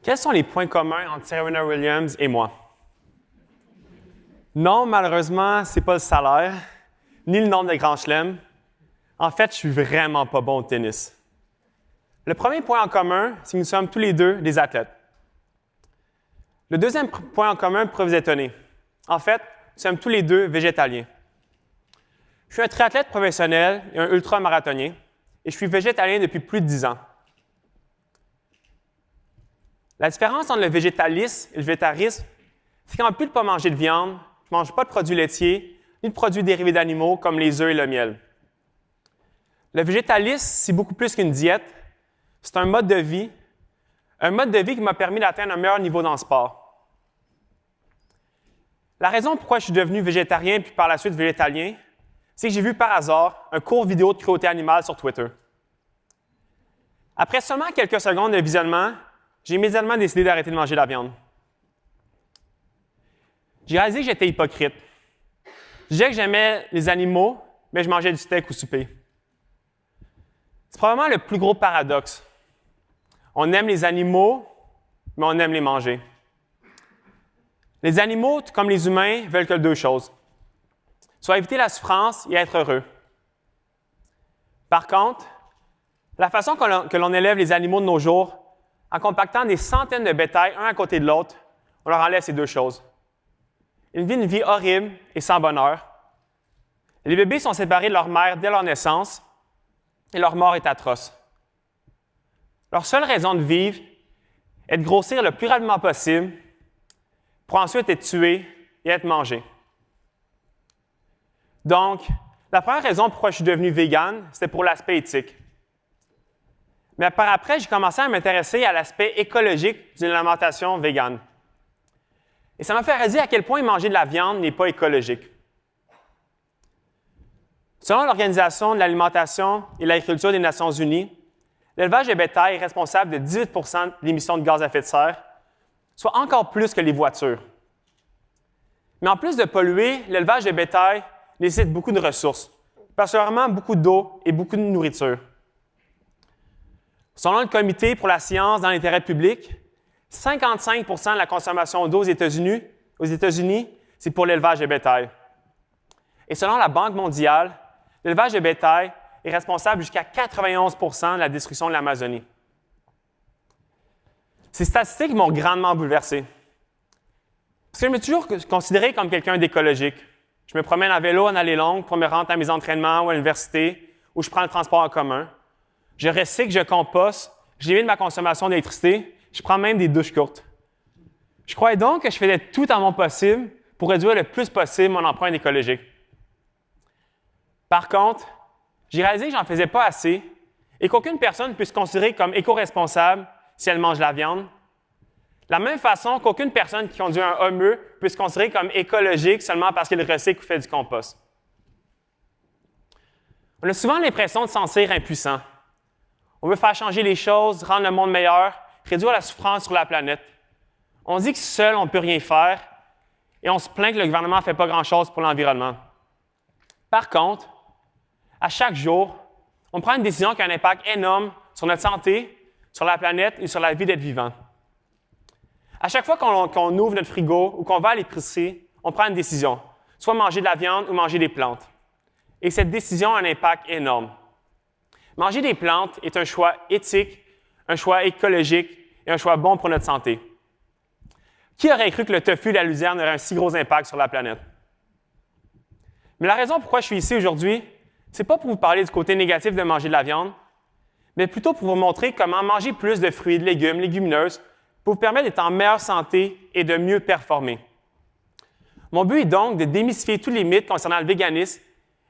Quels sont les points communs entre Serena Williams et moi? Non, malheureusement, ce n'est pas le salaire, ni le nombre de grands chelems. En fait, je suis vraiment pas bon au tennis. Le premier point en commun, c'est que nous sommes tous les deux des athlètes. Le deuxième point en commun pourrait vous étonner. En fait, nous sommes tous les deux végétaliens. Je suis un triathlète professionnel et un ultramarathonien, et je suis végétalien depuis plus de 10 ans. La différence entre le végétalisme et le végétarisme, c'est qu'en plus de ne pas manger de viande, je ne mange pas de produits laitiers, ni de produits dérivés d'animaux comme les œufs et le miel. Le végétalisme, c'est beaucoup plus qu'une diète. C'est un mode de vie qui m'a permis d'atteindre un meilleur niveau dans le sport. La raison pourquoi je suis devenu végétarien puis par la suite végétalien, c'est que j'ai vu par hasard un court vidéo de cruauté animale sur Twitter. Après seulement quelques secondes de visionnement, j'ai immédiatement décidé d'arrêter de manger de la viande. J'ai réalisé que j'étais hypocrite. Je disais que j'aimais les animaux, mais je mangeais du steak ou souper. C'est probablement le plus gros paradoxe. On aime les animaux, mais on aime les manger. Les animaux, tout comme les humains, veulent que deux choses. Soit éviter la souffrance et être heureux. Par contre, la façon que l'on élève les animaux de nos jours, en compactant des centaines de bétails un à côté de l'autre, on leur enlève ces deux choses. Ils vivent une vie horrible et sans bonheur. Les bébés sont séparés de leur mère dès leur naissance et leur mort est atroce. Leur seule raison de vivre est de grossir le plus rapidement possible pour ensuite être tués et être mangés. Donc, la première raison pourquoi je suis devenu vegan, c'était pour l'aspect éthique. Mais par après, j'ai commencé à m'intéresser à l'aspect écologique d'une alimentation végane. Et ça m'a fait réaliser à quel point manger de la viande n'est pas écologique. Selon l'Organisation de l'alimentation et de l'agriculture des Nations unies, l'élevage de bétail est responsable de 18 de l'émission de gaz à effet de serre, soit encore plus que les voitures. Mais en plus de polluer, l'élevage de bétail nécessite beaucoup de ressources, particulièrement beaucoup d'eau et beaucoup de nourriture. Selon le Comité pour la science dans l'intérêt public, 55 de la consommation d'eau aux États-Unis, c'est pour l'élevage de bétail. Et selon la Banque mondiale, l'élevage de bétail est responsable jusqu'à 91 de la destruction de l'Amazonie. Ces statistiques m'ont grandement bouleversé. Parce que je me suis toujours considéré comme quelqu'un d'écologique. Je me promène à vélo en allée longue pour me rendre à mes entraînements ou à l'université, où je prends le transport en commun. Je recycle, je composte, j'évite ma consommation d'électricité, je prends même des douches courtes. Je croyais donc que je faisais tout en mon possible pour réduire le plus possible mon empreinte écologique. Par contre, j'ai réalisé que je n'en faisais pas assez et qu'aucune personne ne peut se considérer comme éco-responsable si elle mange de la viande. De la même façon qu'aucune personne qui conduit un Hummer peut se considérer comme écologique seulement parce qu'elle recycle ou fait du compost. On a souvent l'impression de se sentir impuissant. On veut faire changer les choses, rendre le monde meilleur, réduire la souffrance sur la planète. On dit que seul, on ne peut rien faire et on se plaint que le gouvernement ne fait pas grand-chose pour l'environnement. Par contre, à chaque jour, on prend une décision qui a un impact énorme sur notre santé, sur la planète et sur la vie d'être vivant. À chaque fois qu'on ouvre notre frigo ou qu'on va à l'épicerie, on prend une décision, soit manger de la viande ou manger des plantes. Et cette décision a un impact énorme. Manger des plantes est un choix éthique, un choix écologique et un choix bon pour notre santé. Qui aurait cru que le tofu et la luzerne auraient un si gros impact sur la planète? Mais la raison pourquoi je suis ici aujourd'hui, ce n'est pas pour vous parler du côté négatif de manger de la viande, mais plutôt pour vous montrer comment manger plus de fruits, de légumes, légumineuses pour vous permettre d'être en meilleure santé et de mieux performer. Mon but est donc de démystifier tous les mythes concernant le véganisme,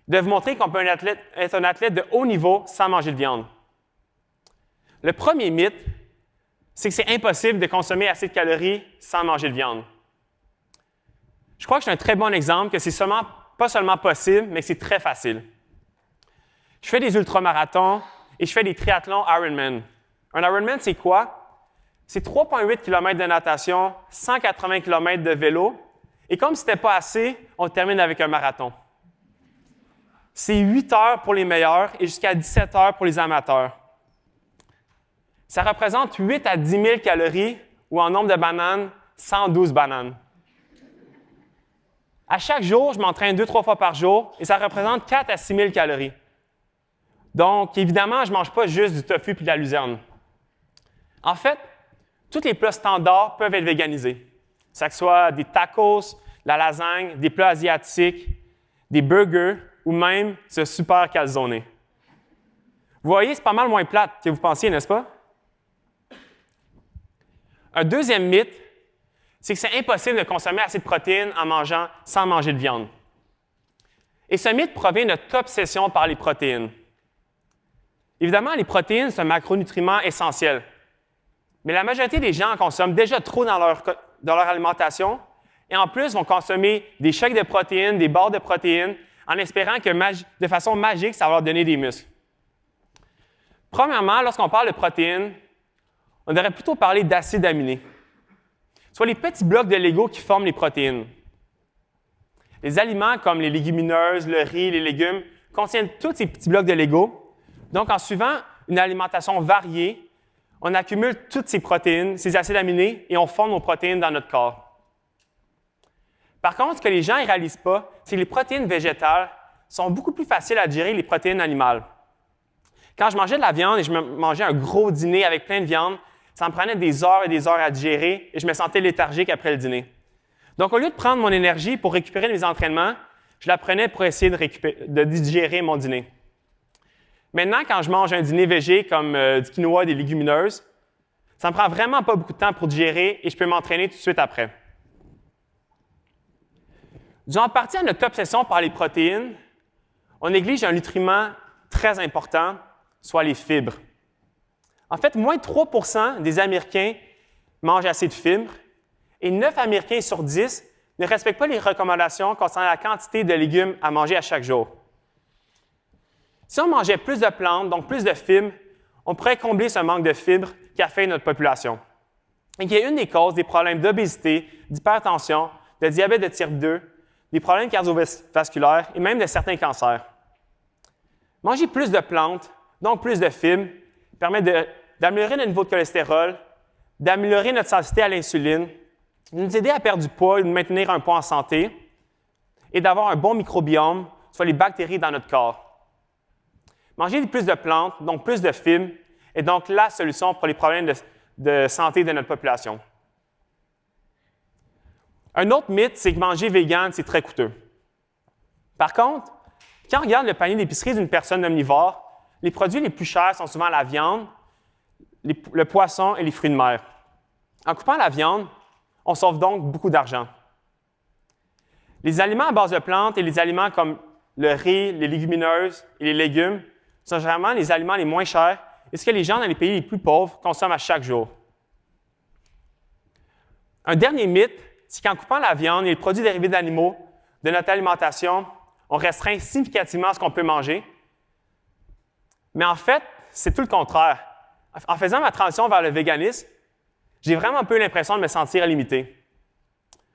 de vous montrer qu'on peut être un athlète de haut niveau sans manger de viande. Le premier mythe, c'est que c'est impossible de consommer assez de calories sans manger de viande. Je crois que c'est un très bon exemple que c'est pas seulement possible, mais que c'est très facile. Je fais des ultramarathons et je fais des triathlons Ironman. Un Ironman, c'est quoi? C'est 3,8 km de natation, 180 km de vélo, et comme ce n'était pas assez, on termine avec un marathon. C'est 8 heures pour les meilleurs et jusqu'à 17 heures pour les amateurs. Ça représente 8 à 10 000 calories ou en nombre de bananes, 112 bananes. À chaque jour, je m'entraîne 2-3 fois par jour et ça représente 4 à 6 000 calories. Donc, évidemment, je ne mange pas juste du tofu et de la luzerne. En fait, tous les plats standards peuvent être véganisés. Que ce soit des tacos, la lasagne, des plats asiatiques, des burgers ou même ce super calzone. Vous voyez, c'est pas mal moins plate que vous pensiez, n'est-ce pas? Un deuxième mythe, c'est que c'est impossible de consommer assez de protéines en mangeant sans manger de viande. Et ce mythe provient de notre obsession par les protéines. Évidemment, les protéines, c'est un macronutriment essentiel. Mais la majorité des gens en consomment déjà trop dans leur alimentation et en plus vont consommer des shakes de protéines, des barres de protéines, en espérant que de façon magique, ça va leur donner des muscles. Premièrement, lorsqu'on parle de protéines, on devrait plutôt parler d'acides aminés, soit les petits blocs de Lego qui forment les protéines. Les aliments comme les légumineuses, le riz, les légumes contiennent tous ces petits blocs de Lego. Donc, en suivant une alimentation variée, on accumule toutes ces protéines, ces acides aminés, et on forme nos protéines dans notre corps. Par contre, ce que les gens ne réalisent pas, c'est que les protéines végétales sont beaucoup plus faciles à digérer que les protéines animales. Quand je mangeais de la viande et je mangeais un gros dîner avec plein de viande, ça me prenait des heures et des heures à digérer et je me sentais léthargique après le dîner. Donc, au lieu de prendre mon énergie pour récupérer mes entraînements, je la prenais pour essayer de digérer mon dîner. Maintenant, quand je mange un dîner végé comme du quinoa, des légumineuses, ça ne me prend vraiment pas beaucoup de temps pour digérer et je peux m'entraîner tout de suite après. Dû en partie à notre obsession par les protéines, on néglige un nutriment très important, soit les fibres. En fait, moins de 3 % des Américains mangent assez de fibres et 9 Américains sur 10 ne respectent pas les recommandations concernant la quantité de légumes à manger à chaque jour. Si on mangeait plus de plantes, donc plus de fibres, on pourrait combler ce manque de fibres qui affecte notre population et qui est une des causes des problèmes d'obésité, d'hypertension, de diabète de type 2, des problèmes cardiovasculaires et même de certains cancers. Manger plus de plantes, donc plus de fibres, permet d'améliorer notre niveau de cholestérol, d'améliorer notre sensibilité à l'insuline, de nous aider à perdre du poids et de maintenir un poids en santé et d'avoir un bon microbiome, soit les bactéries dans notre corps. Manger plus de plantes, donc plus de fibres, est donc la solution pour les problèmes de santé de notre population. Un autre mythe, c'est que manger vegan, c'est très coûteux. Par contre, quand on regarde le panier d'épicerie d'une personne omnivore, les produits les plus chers sont souvent la viande, le poisson et les fruits de mer. En coupant la viande, on sauve donc beaucoup d'argent. Les aliments à base de plantes et les aliments comme le riz, les légumineuses et les légumes sont généralement les aliments les moins chers et ce que les gens dans les pays les plus pauvres consomment à chaque jour. Un dernier mythe, c'est qu'en coupant la viande et les produits dérivés d'animaux de notre alimentation, on restreint significativement ce qu'on peut manger. Mais en fait, c'est tout le contraire. En faisant ma transition vers le véganisme, j'ai vraiment peu l'impression de me sentir limité.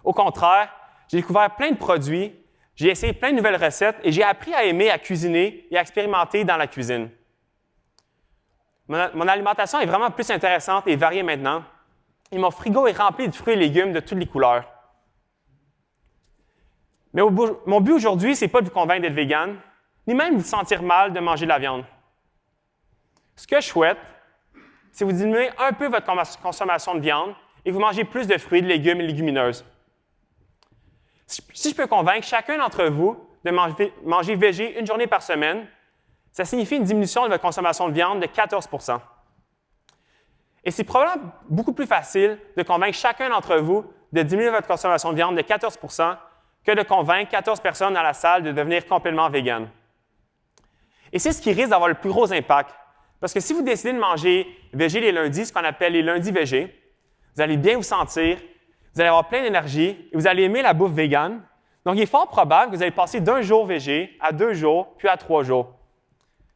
Au contraire, j'ai découvert plein de produits, j'ai essayé plein de nouvelles recettes et j'ai appris à aimer à cuisiner et à expérimenter dans la cuisine. Mon alimentation est vraiment plus intéressante et variée maintenant et mon frigo est rempli de fruits et légumes de toutes les couleurs. Mais mon but aujourd'hui, ce n'est pas de vous convaincre d'être vegan, ni même de vous sentir mal de manger de la viande. Ce que je souhaite, c'est vous diminuer un peu votre consommation de viande et que vous mangez plus de fruits, de légumes et légumineuses. Si je peux convaincre chacun d'entre vous de manger végé une journée par semaine, ça signifie une diminution de votre consommation de viande de 14 %. Et c'est probablement beaucoup plus facile de convaincre chacun d'entre vous de diminuer votre consommation de viande de 14 % que de convaincre 14 personnes dans la salle de devenir complètement véganes. Et c'est ce qui risque d'avoir le plus gros impact. Parce que si vous décidez de manger végé les lundis, ce qu'on appelle les lundis végés, vous allez bien vous sentir, vous allez avoir plein d'énergie et vous allez aimer la bouffe végane. Donc, il est fort probable que vous allez passer d'un jour végé à 2 jours, puis à 3 jours.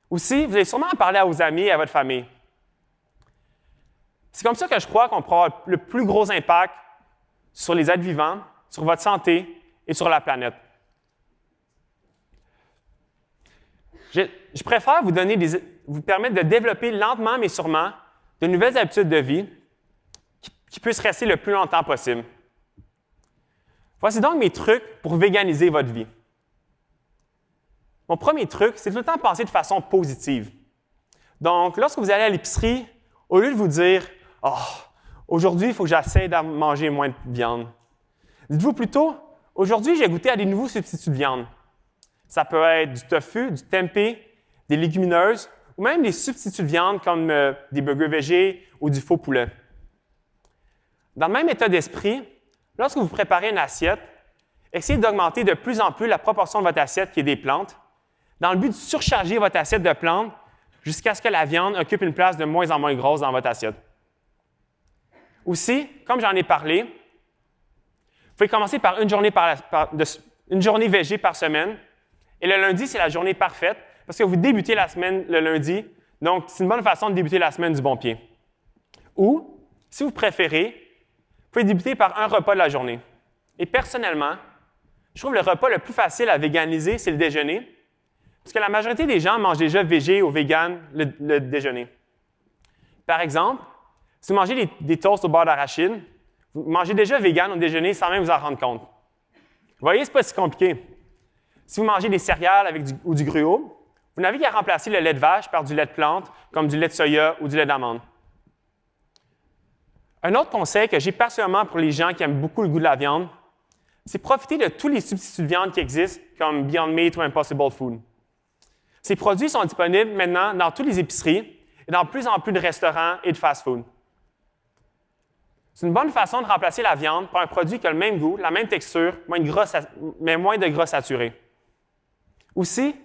Aussi, vous allez sûrement en parler à vos amis et à votre famille. C'est comme ça que je crois qu'on pourra avoir le plus gros impact sur les êtres vivants, sur votre santé et sur la planète. Je préfère vous permettre de développer lentement mais sûrement de nouvelles habitudes de vie qui puisse rester le plus longtemps possible. Voici donc mes trucs pour véganiser votre vie. Mon premier truc, c'est tout le temps penser de façon positive. Donc, lorsque vous allez à l'épicerie, au lieu de vous dire « Oh, aujourd'hui, il faut que j'essaie de manger moins de viande », dites-vous plutôt « Aujourd'hui, j'ai goûté à des nouveaux substituts de viande. » Ça peut être du tofu, du tempeh, des légumineuses ou même des substituts de viande comme des burgers végés ou du faux poulet. Dans le même état d'esprit, lorsque vous préparez une assiette, essayez d'augmenter de plus en plus la proportion de votre assiette qui est des plantes, dans le but de surcharger votre assiette de plantes jusqu'à ce que la viande occupe une place de moins en moins grosse dans votre assiette. Aussi, comme j'en ai parlé, vous pouvez commencer par une journée végé par semaine, et le lundi, c'est la journée parfaite, parce que vous débutez la semaine le lundi, donc c'est une bonne façon de débuter la semaine du bon pied. Ou, si vous préférez, vous pouvez débuter par un repas de la journée. Et personnellement, je trouve le repas le plus facile à véganiser, c'est le déjeuner, parce que la majorité des gens mangent déjà végé ou vegan le déjeuner. Par exemple, si vous mangez des toasts au beurre d'arachide, vous mangez déjà vegan au déjeuner sans même vous en rendre compte. Vous voyez, ce n'est pas si compliqué. Si vous mangez des céréales avec ou du gruau, vous n'avez qu'à remplacer le lait de vache par du lait de plante, comme du lait de soya ou du lait d'amande. Un autre conseil que j'ai personnellement pour les gens qui aiment beaucoup le goût de la viande, c'est profiter de tous les substituts de viande qui existent, comme Beyond Meat ou Impossible Food. Ces produits sont disponibles maintenant dans toutes les épiceries et dans plus en plus de restaurants et de fast-food. C'est une bonne façon de remplacer la viande par un produit qui a le même goût, la même texture, mais moins de gras saturé. Aussi,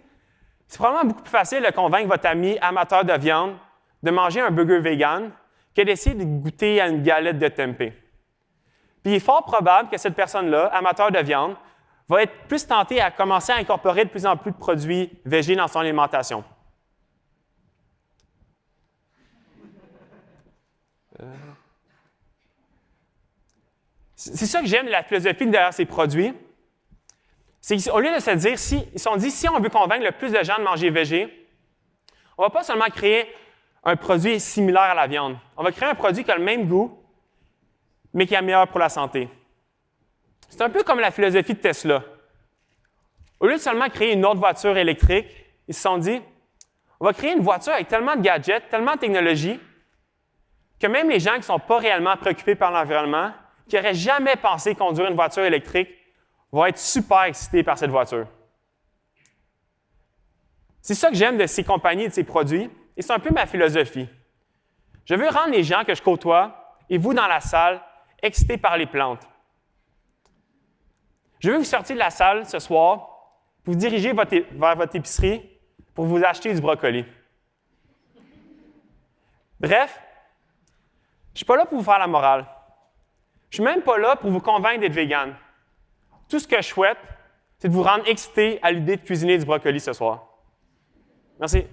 c'est probablement beaucoup plus facile de convaincre votre ami amateur de viande de manger un burger vegan que d'essayer de goûter à une galette de tempeh. Puis il est fort probable que cette personne-là, amateur de viande, va être plus tentée à commencer à incorporer de plus en plus de produits végés dans son alimentation. C'est ça que j'aime de la philosophie derrière ces produits. C'est qu'au lieu de se dire, ils se sont dit, si on veut convaincre le plus de gens de manger végé, on ne va pas seulement créer un produit similaire à la viande. On va créer un produit qui a le même goût, mais qui est meilleur pour la santé. C'est un peu comme la philosophie de Tesla. Au lieu de seulement créer une autre voiture électrique, ils se sont dit, on va créer une voiture avec tellement de gadgets, tellement de technologie, que même les gens qui ne sont pas réellement préoccupés par l'environnement, qui n'auraient jamais pensé conduire une voiture électrique, vont être super excités par cette voiture. C'est ça que j'aime de ces compagnies et de ces produits, et c'est un peu ma philosophie. Je veux rendre les gens que je côtoie, et vous dans la salle, excités par les plantes. Je veux vous sortir de la salle ce soir, vous diriger vers votre épicerie pour vous acheter du brocoli. Bref, je ne suis pas là pour vous faire la morale. Je ne suis même pas là pour vous convaincre d'être vegan. Tout ce que je souhaite, c'est de vous rendre excité à l'idée de cuisiner du brocoli ce soir. Merci.